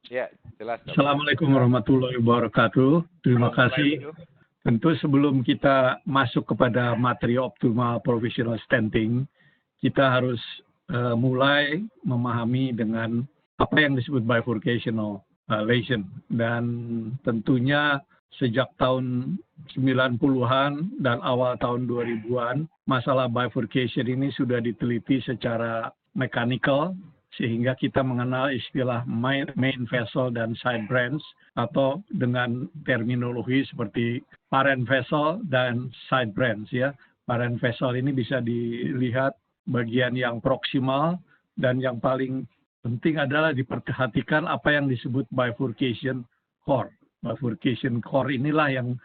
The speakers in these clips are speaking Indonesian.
Ya, jelas, Dok. Assalamualaikum warahmatullahi wabarakatuh. Terima kasih. Tentu sebelum kita masuk kepada materi optimal professional stenting, kita harus mulai memahami dengan apa yang disebut bifurcational lesion. Dan tentunya sejak tahun 90-an dan awal tahun 2000-an, masalah bifurcation ini sudah diteliti secara mechanical, sehingga kita mengenal istilah main vessel dan side branch, atau dengan terminologi seperti parent vessel dan side branch ya. Parent vessel ini bisa dilihat bagian yang proksimal, dan yang paling penting adalah diperhatikan apa yang disebut bifurcation core. Bifurcation core inilah yang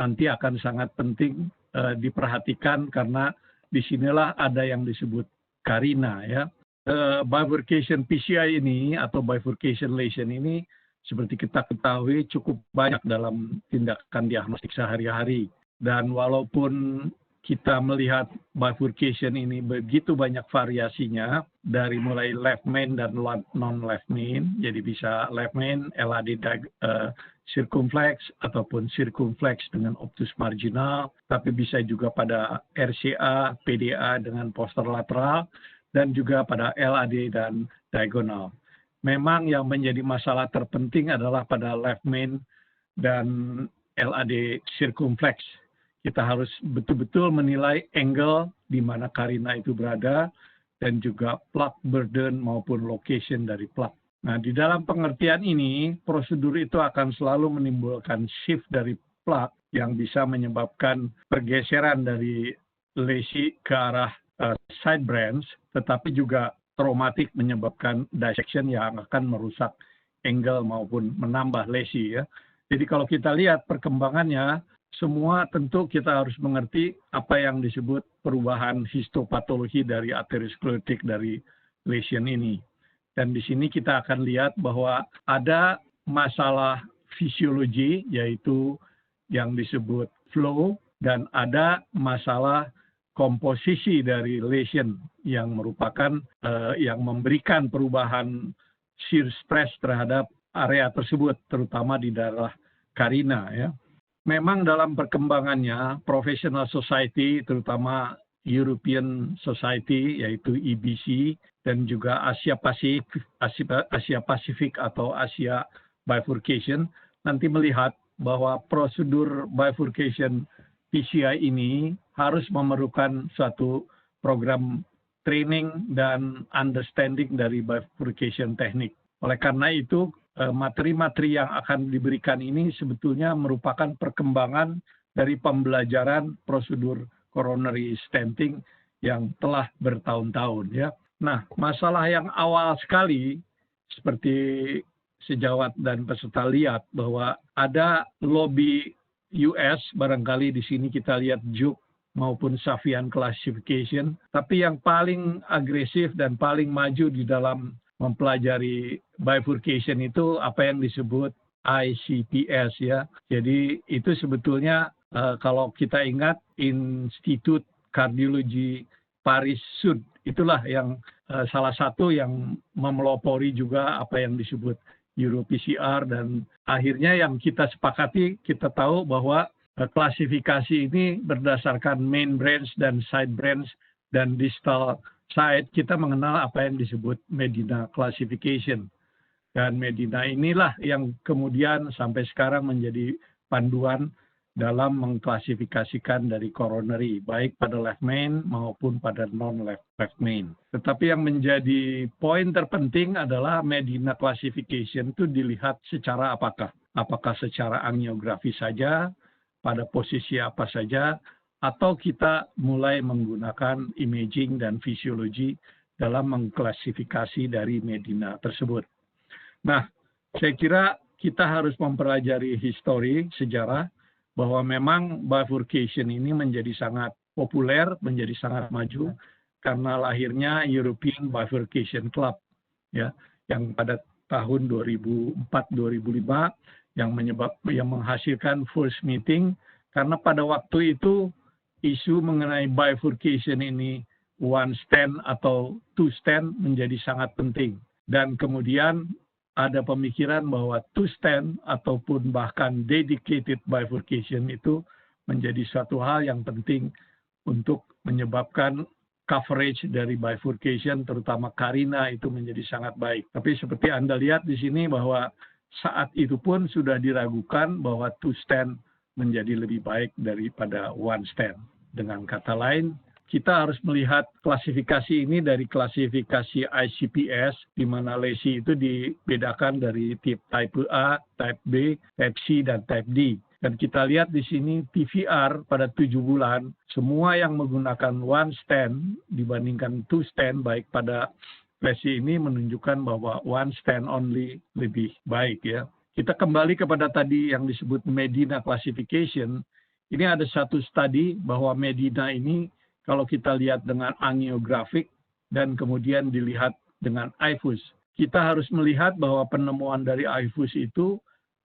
nanti akan sangat penting diperhatikan, karena disinilah ada yang disebut karina ya. Bifurcation PCI ini atau bifurcation lesion ini seperti kita ketahui cukup banyak dalam tindakan diagnostik sehari-hari. Dan walaupun kita melihat bifurcation ini begitu banyak variasinya, dari mulai left main dan non-left main, jadi bisa left main, LAD circumflex, ataupun circumflex dengan obtus marginal, tapi bisa juga pada RCA, PDA dengan posterolateral, dan juga pada LAD dan diagonal. Memang yang menjadi masalah terpenting adalah pada left main dan LAD circumflex. Kita harus betul-betul menilai angle di mana karina itu berada, dan juga plaque burden maupun location dari plaque. Nah, di dalam pengertian ini, prosedur itu akan selalu menimbulkan shift dari plaque yang bisa menyebabkan pergeseran dari lesi ke arah side branch, tetapi juga traumatik menyebabkan dissection yang akan merusak angle maupun menambah lesi ya. Jadi kalau kita lihat perkembangannya, semua tentu kita harus mengerti apa yang disebut perubahan histopatologi dari aterosklerotik dari lesion ini. Dan di sini kita akan lihat bahwa ada masalah fisiologi, yaitu yang disebut flow, dan ada masalah komposisi dari lesion yang merupakan yang memberikan perubahan shear stress terhadap area tersebut, terutama di daerah karina ya. Memang dalam perkembangannya professional society, terutama European Society yaitu EBC, dan juga Asia Pacific atau Asia Bifurcation, nanti melihat bahwa prosedur bifurcation PCI ini harus memerlukan suatu program training dan understanding dari bifurcation teknik. Oleh karena itu, materi-materi yang akan diberikan ini sebetulnya merupakan perkembangan dari pembelajaran prosedur coronary stenting yang telah bertahun-tahun ya. Nah, masalah yang awal sekali seperti sejawat dan peserta lihat bahwa ada lobby US, barangkali di sini kita lihat JUC maupun Savian Classification, tapi yang paling agresif dan paling maju di dalam mempelajari bifurcation itu apa yang disebut ICPS ya. Jadi itu sebetulnya kalau kita ingat Institut Kardiologi Paris Sud, itulah yang salah satu yang memelopori juga apa yang disebut EuroPCR, dan akhirnya yang kita sepakati, kita tahu bahwa klasifikasi ini berdasarkan main branch dan side branch dan distal side, kita mengenal apa yang disebut Medina Classification. Dan Medina inilah yang kemudian sampai sekarang menjadi panduan dalam mengklasifikasikan dari coronary, baik pada left main maupun pada non-left main. Tetapi yang menjadi poin terpenting adalah Medina Classification itu dilihat secara apakah? Apakah secara angiografi saja, pada posisi apa saja, atau kita mulai menggunakan imaging dan fisiologi dalam mengklasifikasi dari Medina tersebut. Nah, saya kira kita harus mempelajari histori, sejarah, bahwa memang bifurcation ini menjadi sangat populer, menjadi sangat maju karena lahirnya European Bifurcation Club ya, yang pada tahun 2004-2005 yang menghasilkan first meeting, karena pada waktu itu isu mengenai bifurcation ini one stent atau two stent menjadi sangat penting, dan kemudian ada pemikiran bahwa two-stand ataupun bahkan dedicated bifurcation itu menjadi suatu hal yang penting untuk menyebabkan coverage dari bifurcation, terutama Karina, itu menjadi sangat baik. Tapi seperti Anda lihat di sini bahwa saat itu pun sudah diragukan bahwa two-stand menjadi lebih baik daripada one-stand. Dengan kata lain, kita harus melihat klasifikasi ini dari klasifikasi ICPS, di mana lesi itu dibedakan dari type A, type B, type C, dan type D. Dan kita lihat di sini TVR pada 7 bulan, semua yang menggunakan one stand dibandingkan two stand, baik pada lesi ini menunjukkan bahwa one stand only lebih baik ya. Kita kembali kepada tadi yang disebut Medina Classification. Ini ada satu studi bahwa Medina ini kalau kita lihat dengan angiografik dan kemudian dilihat dengan IFUS, kita harus melihat bahwa penemuan dari IFUS itu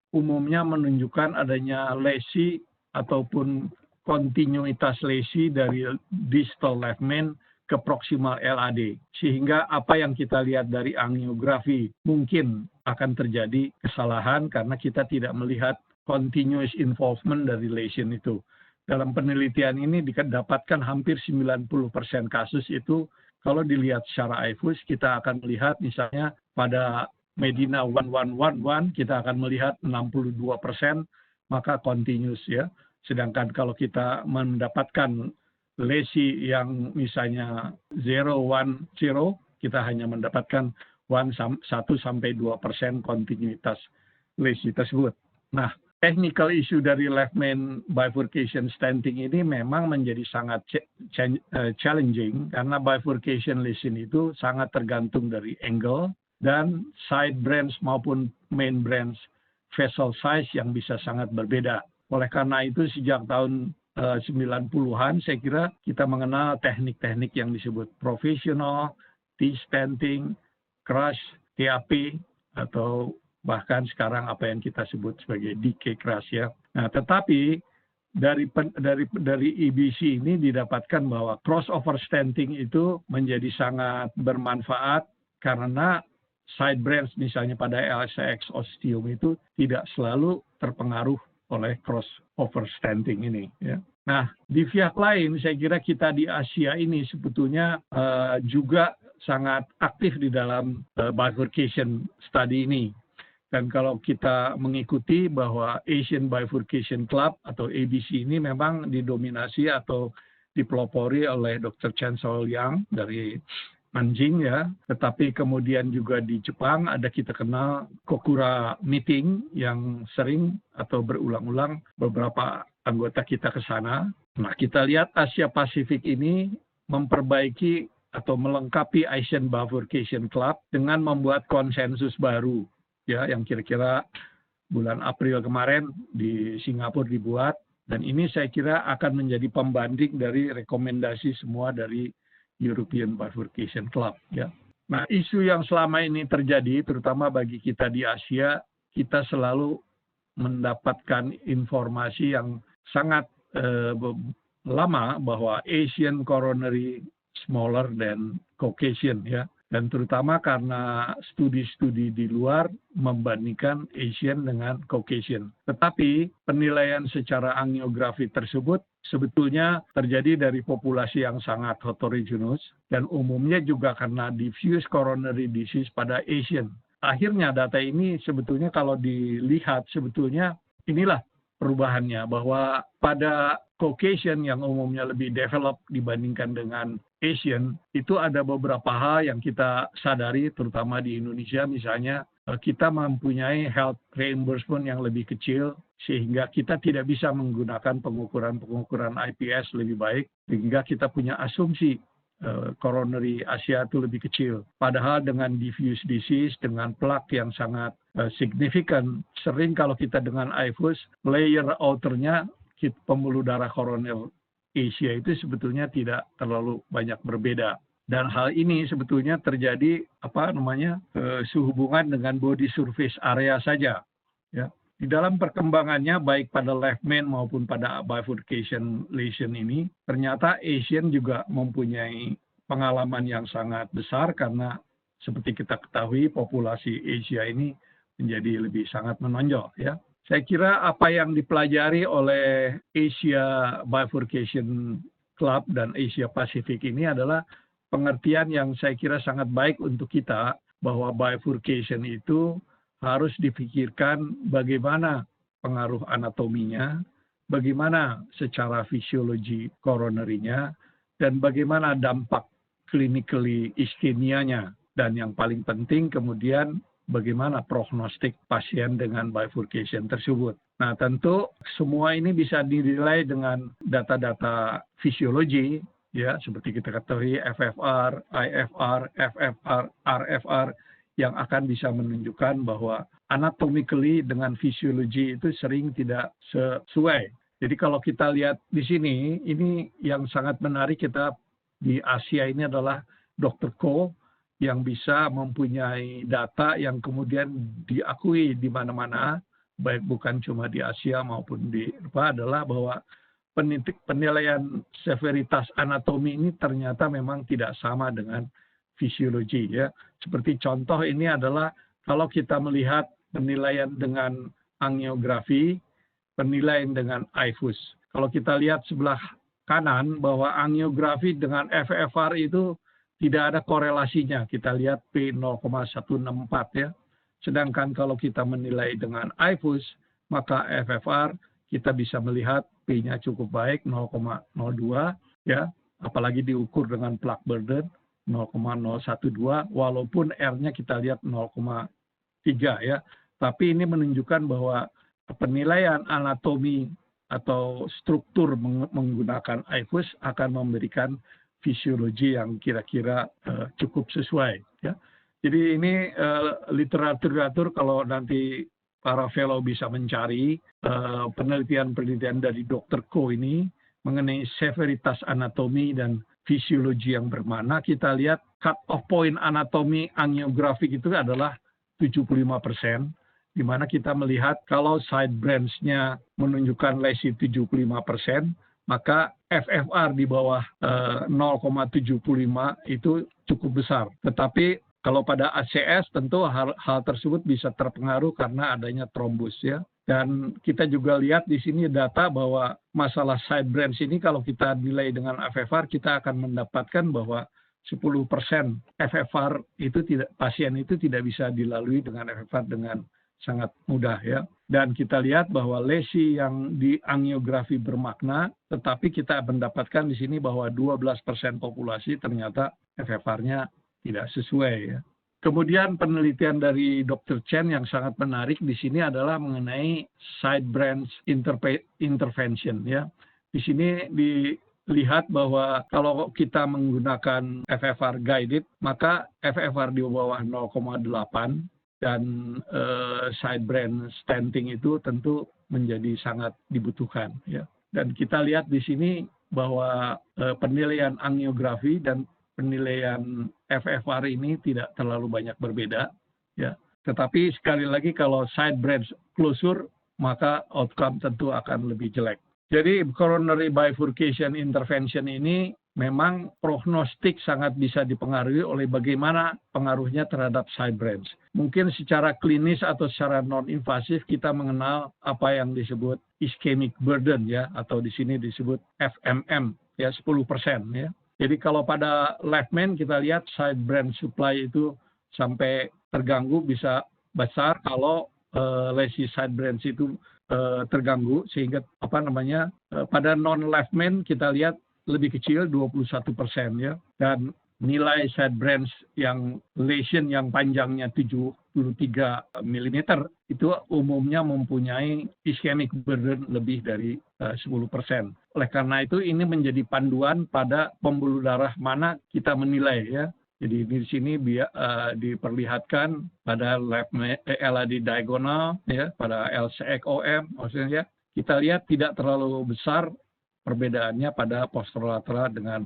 umumnya menunjukkan adanya lesi ataupun kontinuitas lesi dari distal left main ke proximal LAD. Sehingga apa yang kita lihat dari angiografi mungkin akan terjadi kesalahan karena kita tidak melihat continuous involvement dari lesion itu. Dalam penelitian ini didapatkan hampir 90% kasus itu kalau dilihat secara IFUS kita akan melihat misalnya pada Medina 1111 kita akan melihat 62% maka continuous ya. Sedangkan kalau kita mendapatkan lesi yang misalnya 010 kita hanya mendapatkan 1-2% kontinuitas lesi tersebut. Nah, technical issue dari left main bifurcation stenting ini memang menjadi sangat challenging karena bifurcation lesion itu sangat tergantung dari angle dan side branch maupun main branch vessel size yang bisa sangat berbeda. Oleh karena itu sejak tahun 90-an saya kira kita mengenal teknik-teknik yang disebut professional, T-stenting, crush, TAP, atau bahkan sekarang apa yang kita sebut sebagai DK crush ya. Nah, tetapi dari EBC ini didapatkan bahwa crossover stenting itu menjadi sangat bermanfaat karena side branch misalnya pada LSX osteum itu tidak selalu terpengaruh oleh crossover stenting ini. Ya. Nah, di pihak lain saya kira kita di Asia ini sebetulnya juga sangat aktif di dalam bifurcation study ini. Dan kalau kita mengikuti bahwa Asian Bifurcation Club atau ABC ini memang didominasi atau dipelopori oleh Dr. Chen Shaoliang dari Nanjing ya, tetapi kemudian juga di Jepang ada kita kenal Kokura Meeting yang sering atau berulang-ulang beberapa anggota kita ke sana. Nah, kita lihat Asia Pasifik ini memperbaiki atau melengkapi Asian Bifurcation Club dengan membuat konsensus baru ya yang kira-kira bulan April kemarin di Singapura dibuat dan ini saya kira akan menjadi pembanding dari rekomendasi semua dari European Bifurcation Club ya. Nah, isu yang selama ini terjadi terutama bagi kita di Asia, kita selalu mendapatkan informasi yang sangat lama bahwa Asian coronary smaller than Caucasian ya. Dan terutama karena studi-studi di luar membandingkan Asian dengan Caucasian. Tetapi penilaian secara angiografi tersebut sebetulnya terjadi dari populasi yang sangat heterogeneous dan umumnya juga karena diffuse coronary disease pada Asian. Akhirnya data ini sebetulnya kalau dilihat sebetulnya inilah perubahannya bahwa pada Caucasian yang umumnya lebih develop dibandingkan dengan Asian, itu ada beberapa hal yang kita sadari terutama di Indonesia misalnya kita mempunyai health reimbursement yang lebih kecil sehingga kita tidak bisa menggunakan pengukuran IPS lebih baik sehingga kita punya asumsi coronary Asia itu lebih kecil. Padahal dengan diffuse disease, dengan plaque yang sangat signifikan, sering kalau kita dengan IFUS, layer outernya pembuluh darah koroner Asia itu sebetulnya tidak terlalu banyak berbeda. Dan hal ini sebetulnya terjadi sehubungan dengan body surface area saja. Ya. Di dalam perkembangannya baik pada left main maupun pada bifurcation lesion ini, ternyata Asian juga mempunyai pengalaman yang sangat besar karena seperti kita ketahui populasi Asia ini menjadi lebih sangat menonjol ya. Saya kira apa yang dipelajari oleh Asia Bifurcation Club dan Asia Pacific ini adalah pengertian yang saya kira sangat baik untuk kita, bahwa bifurcation itu harus dipikirkan bagaimana pengaruh anatominya, bagaimana secara fisiologi koronerinya, dan bagaimana dampak clinically ischemianya. Dan yang paling penting kemudian bagaimana prognostik pasien dengan bifurcation tersebut. Nah, tentu semua ini bisa dinilai dengan data-data fisiologi, ya, seperti kita ketahui FFR, IFR, FFR, RFR, yang akan bisa menunjukkan bahwa anatomically dengan fisiologi itu sering tidak sesuai. Jadi kalau kita lihat di sini, ini yang sangat menarik kita di Asia ini adalah Dr. Ko, yang bisa mempunyai data yang kemudian diakui di mana-mana, baik bukan cuma di Asia maupun di Eropa, adalah bahwa penilaian severitas anatomi ini ternyata memang tidak sama dengan fisiologi ya. Seperti contoh ini adalah kalau kita melihat penilaian dengan angiografi, penilaian dengan IFUS. Kalau kita lihat sebelah kanan bahwa angiografi dengan FFR itu tidak ada korelasinya. Kita lihat P0,164 ya. Sedangkan kalau kita menilai dengan IFUS, maka FFR kita bisa melihat P-nya cukup baik 0,02 ya. Apalagi diukur dengan plaque burden 0,012 walaupun R-nya kita lihat 0,3 ya. Tapi ini menunjukkan bahwa penilaian anatomi atau struktur menggunakan IFUS akan memberikan fisiologi yang kira-kira cukup sesuai ya. Jadi ini literatur kalau nanti para fellow bisa mencari penelitian-penelitian dari Dr. Ko ini mengenai severitas anatomi dan fisiologi yang bermana, kita lihat cut off point anatomi angiografik itu adalah 75%, di mana kita melihat kalau side branch-nya menunjukkan lesi 75%, maka FFR di bawah 0,75 itu cukup besar. Tetapi kalau pada ACS tentu hal tersebut bisa terpengaruh karena adanya trombus ya. Dan kita juga lihat di sini data bahwa masalah side branch ini kalau kita nilai dengan FFR kita akan mendapatkan bahwa 10% FFR itu pasien itu tidak bisa dilalui dengan FFR dengan sangat mudah ya. Dan kita lihat bahwa lesi yang di angiografi bermakna, tetapi kita mendapatkan di sini bahwa 12% populasi ternyata FFR-nya tidak sesuai ya. Kemudian penelitian dari Dr. Chen yang sangat menarik di sini adalah mengenai side branch intervention ya. Di sini dilihat bahwa kalau kita menggunakan FFR guided, maka FFR di bawah 0,8 dan side branch stenting itu tentu menjadi sangat dibutuhkan ya. Dan kita lihat di sini bahwa penilaian angiografi dan penilaian FFR ini tidak terlalu banyak berbeda ya. Tetapi sekali lagi kalau side branch closure maka outcome tentu akan lebih jelek. Jadi coronary bifurcation intervention ini memang prognostik sangat bisa dipengaruhi oleh bagaimana pengaruhnya terhadap side branch. Mungkin secara klinis atau secara non-invasif kita mengenal apa yang disebut ischemic burden ya, atau di sini disebut FMM ya 10% ya. Jadi kalau pada left main kita lihat side branch supply itu sampai terganggu bisa besar kalau lesi side branch itu terganggu sehingga pada non left main kita lihat lebih kecil 21% ya, dan nilai side branch yang lesion yang panjangnya 73 mm itu umumnya mempunyai ischemic burden lebih dari 10%. Oleh karena itu ini menjadi panduan pada pembuluh darah mana kita menilai ya. Jadi di sini diperlihatkan pada LAD diagonal ya, pada LCXOM maksudnya ya, kita lihat tidak terlalu besar perbedaannya pada posterolateral dengan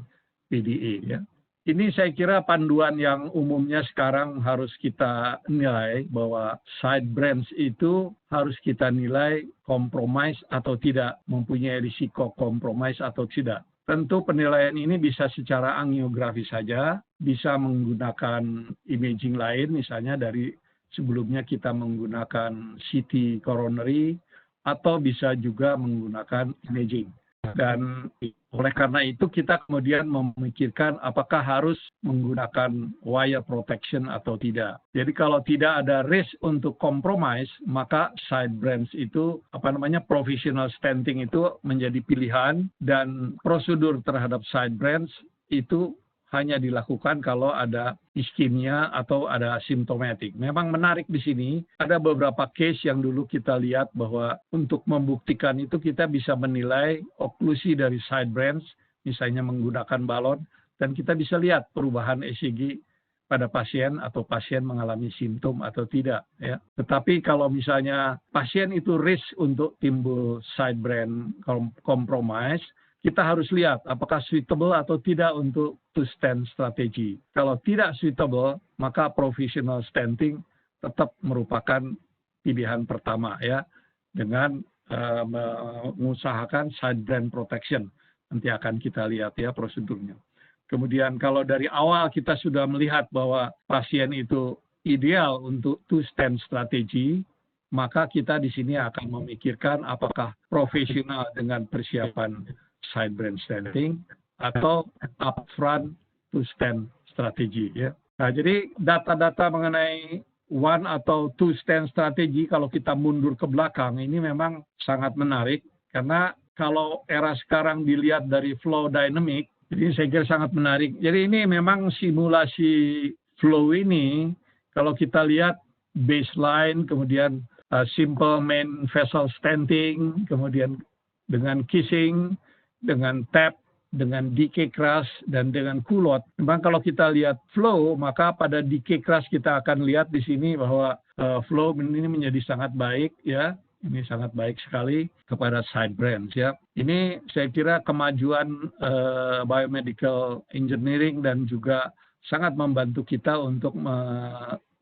PDE ya. Ini saya kira panduan yang umumnya sekarang harus kita nilai bahwa side branch itu harus kita nilai compromise atau tidak, mempunyai risiko compromise atau tidak. Tentu penilaian ini bisa secara angiografi saja, bisa menggunakan imaging lain, misalnya dari sebelumnya kita menggunakan CT coronary, atau bisa juga menggunakan imaging. Dan oleh karena itu kita kemudian memikirkan apakah harus menggunakan wire protection atau tidak. Jadi kalau tidak ada risk untuk compromise, maka side branch itu professional stenting itu menjadi pilihan, dan prosedur terhadap side branch itu hanya dilakukan kalau ada iskemia atau ada simptomatik. Memang menarik di sini, ada beberapa case yang dulu kita lihat bahwa untuk membuktikan itu kita bisa menilai oklusi dari side branch, misalnya menggunakan balon, dan kita bisa lihat perubahan ECG pada pasien atau pasien mengalami simptom atau tidak. Ya. Tetapi kalau misalnya pasien itu risk untuk timbul side branch compromise, kita harus lihat apakah suitable atau tidak untuk two-stent strategi. Kalau tidak suitable, maka professional stenting tetap merupakan pilihan pertama ya, dengan mengusahakan side branch protection. Nanti akan kita lihat ya prosedurnya. Kemudian kalau dari awal kita sudah melihat bahwa pasien itu ideal untuk two-stent strategi, maka kita di sini akan memikirkan apakah profesional dengan persiapan side branch stenting atau upfront two-stent strategi ya. Nah, jadi data-data mengenai one atau two-stent strategi kalau kita mundur ke belakang ini memang sangat menarik, karena kalau era sekarang dilihat dari flow dynamic, jadi saya kira sangat menarik. Jadi ini memang simulasi flow ini kalau kita lihat baseline, kemudian simple main vessel stenting, kemudian dengan kissing, dengan tap, dengan decay crush, dan dengan kulot. Memang kalau kita lihat flow, maka pada decay crush kita akan lihat di sini bahwa flow ini menjadi sangat baik ya. Ini sangat baik sekali kepada side branch ya. Ini saya kira kemajuan biomedical engineering dan juga sangat membantu kita untuk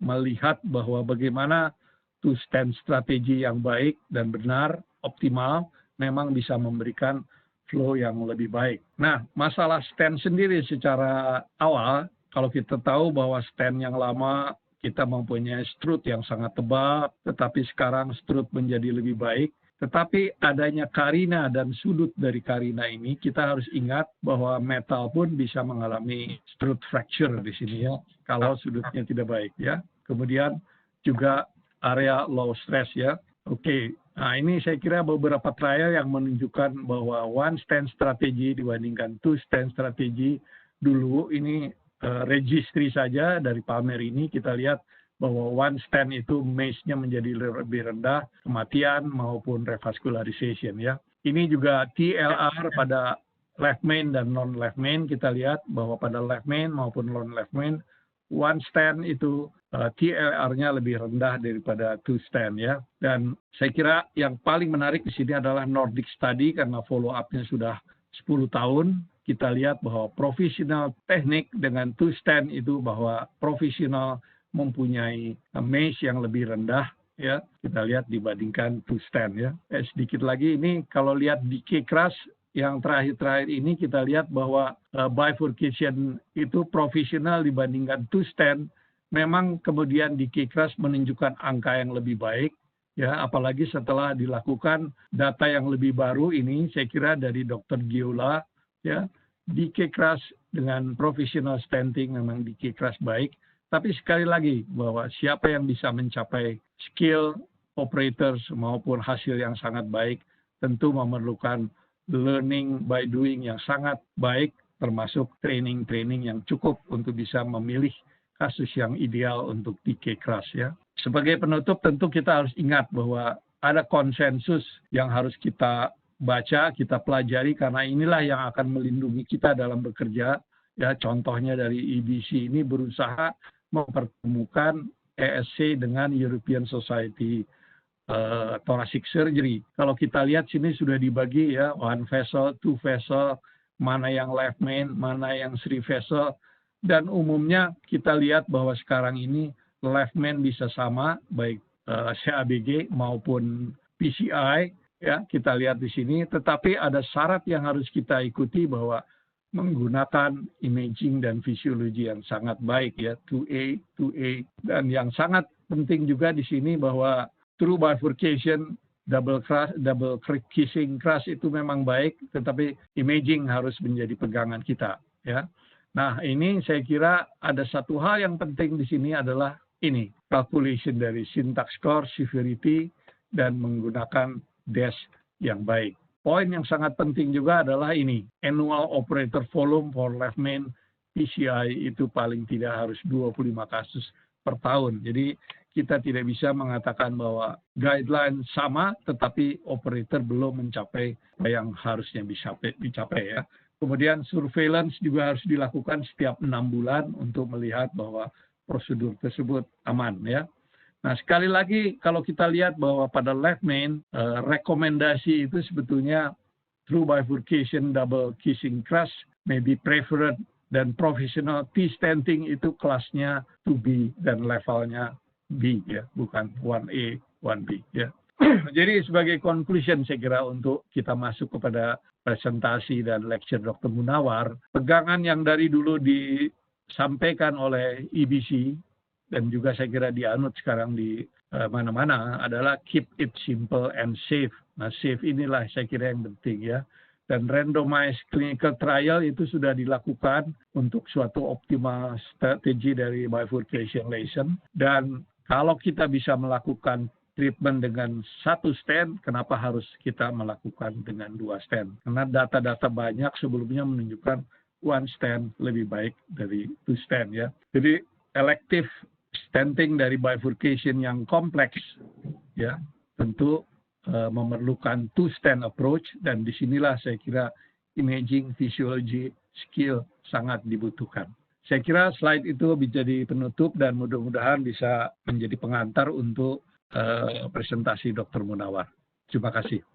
melihat bahwa bagaimana two-stent strategi yang baik dan benar, optimal, memang bisa memberikan flow yang lebih baik. Nah, masalah stent sendiri secara awal, kalau kita tahu bahwa stent yang lama kita mempunyai strut yang sangat tebal, tetapi sekarang strut menjadi lebih baik. Tetapi adanya karina dan sudut dari karina ini, kita harus ingat bahwa metal pun bisa mengalami strut fracture di sini ya, kalau sudutnya tidak baik ya. Kemudian juga area low stress ya. Oke. Nah, ini saya kira beberapa trial yang menunjukkan bahwa one stent strategi dibandingkan two stent strategi dulu ini registry saja dari Palmer ini kita lihat bahwa one stent itu MACE-nya menjadi lebih rendah, kematian maupun revascularization ya. Ini juga TLR pada left main dan non left main, kita lihat bahwa pada left main maupun non left main one stent itu TLR-nya lebih rendah daripada two stent ya. Dan saya kira yang paling menarik di sini adalah Nordic study karena follow up-nya sudah 10 tahun. Kita lihat bahwa profesional teknik dengan two stent itu bahwa profesional mempunyai MACE yang lebih rendah ya. Kita lihat dibandingkan two stent ya. Sedikit lagi ini kalau lihat decay crush yang terakhir-terakhir ini kita lihat bahwa bifurcation itu profesional dibandingkan two stent. Memang kemudian decay crush menunjukkan angka yang lebih baik ya, apalagi setelah dilakukan data yang lebih baru ini saya kira dari Dr. Giola ya, decay crush dengan professional stenting memang decay crush baik, tapi sekali lagi bahwa siapa yang bisa mencapai skill operators maupun hasil yang sangat baik tentu memerlukan learning by doing yang sangat baik, termasuk training-training yang cukup untuk bisa memilih kasus yang ideal untuk decay crush ya. Sebagai penutup tentu kita harus ingat bahwa ada konsensus yang harus kita baca, kita pelajari karena inilah yang akan melindungi kita dalam bekerja ya. Contohnya dari EBC ini berusaha mempertemukan ESC dengan European Society Thoracic Surgery. Kalau kita lihat sini sudah dibagi ya, one vessel, two vessel, mana yang left main, mana yang three vessel. Dan umumnya kita lihat bahwa sekarang ini left main bisa sama, baik CABG maupun PCI, ya kita lihat di sini, tetapi ada syarat yang harus kita ikuti bahwa menggunakan imaging dan fisiologi yang sangat baik ya, 2A, dan yang sangat penting juga di sini bahwa true bifurcation, double kissing cross itu memang baik, tetapi imaging harus menjadi pegangan kita ya. Nah, ini saya kira ada satu hal yang penting di sini adalah ini, calculation dari syntax score, severity, dan menggunakan dash yang baik. Poin yang sangat penting juga adalah ini, annual operator volume for left main PCI itu paling tidak harus 25 kasus per tahun. Jadi kita tidak bisa mengatakan bahwa guideline sama, tetapi operator belum mencapai yang harusnya dicapai ya. Kemudian surveillance juga harus dilakukan setiap 6 bulan untuk melihat bahwa prosedur tersebut aman ya. Nah sekali lagi kalau kita lihat bahwa pada left main rekomendasi itu sebetulnya true bifurcation, double kissing cross may be preferred, dan professional T-stenting itu kelasnya 2B dan levelnya B ya, bukan 1A, 1B ya. Jadi sebagai conclusion saya kira untuk kita masuk kepada presentasi dan lecture Dr. Munawar, pegangan yang dari dulu disampaikan oleh EBC dan juga saya kira dianut sekarang di mana-mana adalah keep it simple and safe. Nah safe inilah saya kira yang penting ya. Dan randomized clinical trial itu sudah dilakukan untuk suatu optimal strategi dari bifurcation lesion. Dan kalau kita bisa melakukan treatment dengan 1 stent, kenapa harus kita melakukan dengan 2 stent? Karena data-data banyak sebelumnya menunjukkan 1 stent lebih baik dari 2 stent ya. Jadi elective stenting dari bifurcation yang kompleks ya tentu memerlukan 2 stent approach, dan disinilah saya kira imaging fisiologi skill sangat dibutuhkan. Saya kira slide itu menjadi penutup dan mudah-mudahan bisa menjadi pengantar untuk presentasi Dr. Munawar. Terima kasih.